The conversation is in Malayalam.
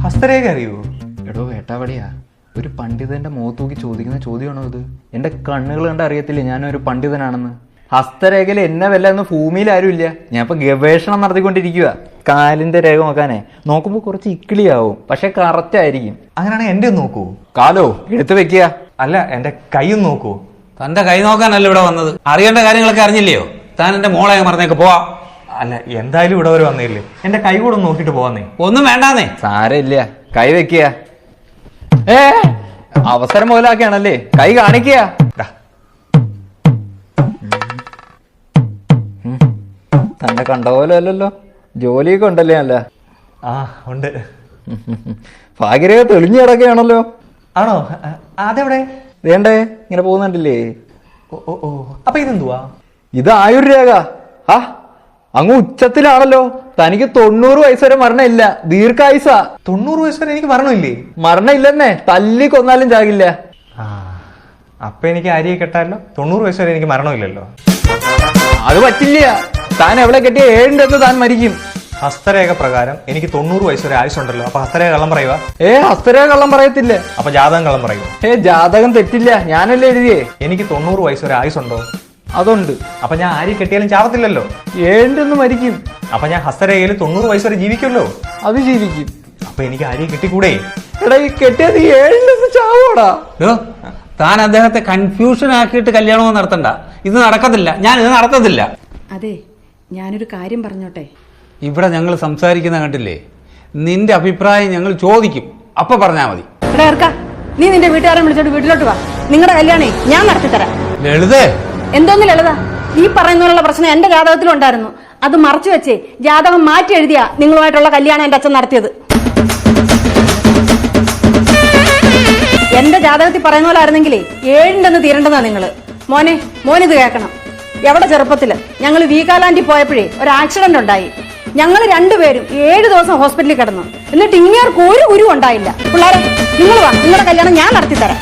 ഹസ്തരേഖ അറിയോ? എടോ വേട്ടാവളിയാ, ഒരു പണ്ഡിതന്റെ മുഖത്ത് നോക്കി ചോദിക്കുന്ന ചോദ്യമാണോ ഇത്? എന്റെ കണ്ണുകൾ കണ്ട് അറിയത്തില്ലേ ഞാനൊരു പണ്ഡിതനാണെന്ന്? ഹസ്തരേഖയിൽ എന്നെ വല്ല എന്ന് ഭൂമിയിൽ ആരും ഇല്ല. ഞാൻ ഇപ്പൊ ഗവേഷണം നടത്തിക്കൊണ്ടിരിക്കുക. കാലിന്റെ രേഖ നോക്കാനേ നോക്കുമ്പോ കുറച്ച് ഇക്കിളിയാവും, പക്ഷെ കറക്റ്റ് ആയിരിക്കും. അങ്ങനെയാണെങ്കിൽ എന്റെ ഒന്ന് നോക്കൂ. കാലോ എടുത്തു വെക്കുക. അല്ല, എന്റെ കൈയും നോക്കൂ. തന്റെ കൈ നോക്കാനല്ല ഇവിടെ വന്നത്. അറിയേണ്ട കാര്യങ്ങളൊക്കെ അറിഞ്ഞില്ലയോ? താൻ എന്റെ മോളെ മറന്നേക്ക് പോവാ. അല്ല, എന്തായാലും ഇവിടെ വരെ വന്നില്ലേ, എന്റെ കൈ കൂടെ ഒന്ന് നോക്കിട്ട് പോവാന്നേ. ഒന്നും വേണ്ടാന്നേ. സാരമില്ല, കൈ വെക്കുക. അവസരം മുതലാക്കിയാണല്ലേ, കൈ കാണിക്കുക. തന്നെ കണ്ട പോലെ അല്ലല്ലോ, ജോലിയൊക്കെ ഉണ്ടല്ലേ? അല്ല ആ ഉണ്ട്. ഭാഗ്യരേഖ തെളിഞ്ഞു കിടക്കുകയാണല്ലോ. ആണോ? അതെവിടെ? വേണ്ടേ ഇങ്ങനെ പോകുന്നുണ്ടല്ലേ? ഓ ഓ ഓ, അപ്പൊ ഇതെന്തുവാ? ഇത് ആയുർരേഖ. ആ അങ്ങ് ഉച്ചത്തിലാണല്ലോ. തനിക്ക് 90 വയസ്സ് വരെ മരണമില്ല, ദീർഘായുസ. 90 വയസ്സ് വരെ എനിക്ക് മരണമില്ലേ? മരണമില്ലെന്നേ, തല്ലി കൊന്നാലും ചാകില്ല. ആ, അപ്പൊ എനിക്ക് ആര്യെ കെട്ടാലോ? 90 വയസ്സ് വരെ എനിക്ക് മരണമില്ലല്ലോ. അത് പറ്റില്ല. താൻ എവിടെ കെട്ടിയ 7 എന്ന് താൻ മരിക്കും. ഹസ്തരേഖ പ്രകാരം എനിക്ക് 90 വയസ്സ് വരെ ആയുസുണ്ടല്ലോ. അപ്പൊ ഹസ്തരേഖ കള്ളം പറയുക? ഹസ്തരേഖ കള്ളം പറയത്തില്ല. അപ്പൊ ജാതകം കള്ളം പറയുക? ജാതകം തെറ്റില്ല, ഞാനല്ലേ എഴുതിയേ. എനിക്ക് 90 വയസ്സ് വരെ ആയുസുണ്ടോ? അതുണ്ട്. അപ്പൊ ഞാൻ ആര്യെ കെട്ടിയാലും ചാവത്തില്ലല്ലോ. 7 എന്ന് മരിക്കും. അപ്പൊ ഞാൻ ഹസ്തരേഖയിൽ 90 വയസ്സ് വരെ ജീവിക്കുമല്ലോ. അത് ജീവിക്കും. അപ്പൊ എനിക്ക് ആര്യെ കെട്ടിക്കൂടെ? എടാ, ഈ കെട്ടിയത് 7 ചാവോടാ. താൻ അദ്ദേഹത്തെ കൺഫ്യൂഷൻ ആക്കിയിട്ട് കല്യാണവും നടത്തണ്ട. ഇത് നടക്കത്തില്ല. ഞാൻ ഇത് നടത്തത്തില്ല. അതെ, ഞാനൊരു കാര്യം പറഞ്ഞോട്ടെ. ഇവിടെ ഞങ്ങൾ സംസാരിക്കുന്ന കണ്ടില്ലേ? നിന്റെ അഭിപ്രായം ഞങ്ങൾ ചോദിക്കും, അപ്പൊ പറഞ്ഞാ മതി. എടാ ഇറക്ക, നീ നിന്റെ വീട്ടുകാരെ വിളിച്ചോട്ട് വീട്ടിലോട്ട് വാ. നിങ്ങളുടെ കല്യാണേ ഞാൻ നടത്തിത്തരാം. ലളിതേ, എന്തോന്ന് ലളിത? ഈ പറയുന്നതിനുള്ള പ്രശ്നം എന്റെ ജാതകത്തിലും ഉണ്ടായിരുന്നു. അത് മറച്ചു വെച്ചേ ജാതകം മാറ്റി എഴുതിയാ നിങ്ങളുമായിട്ടുള്ള കല്യാണം എന്റെ അച്ഛൻ നടത്തിയത്. എന്റെ ജാതകത്തിൽ പറയുന്ന പോലെ ആയിരുന്നെങ്കിലേ 7 തീരേണ്ടതാ നിങ്ങള്. മോനിത് കേൾക്കണം. എവിടെ ചെറുപ്പത്തില് ഞങ്ങൾ വീഗാലാൻഡിൽ പോയപ്പോഴേ ഒരു ആക്സിഡന്റ് ഉണ്ടായി. ഞങ്ങൾ രണ്ടുപേരും 7 ദിവസം ഹോസ്പിറ്റലിൽ കിടന്നു. എന്നിട്ട് ഇങ്ങേർക്ക് ഒരു ഉണ്ടായില്ല. പിള്ളേരെ, നിങ്ങൾ വാ, നിങ്ങളുടെ കല്യാണം ഞാൻ നടത്തിത്തരാം.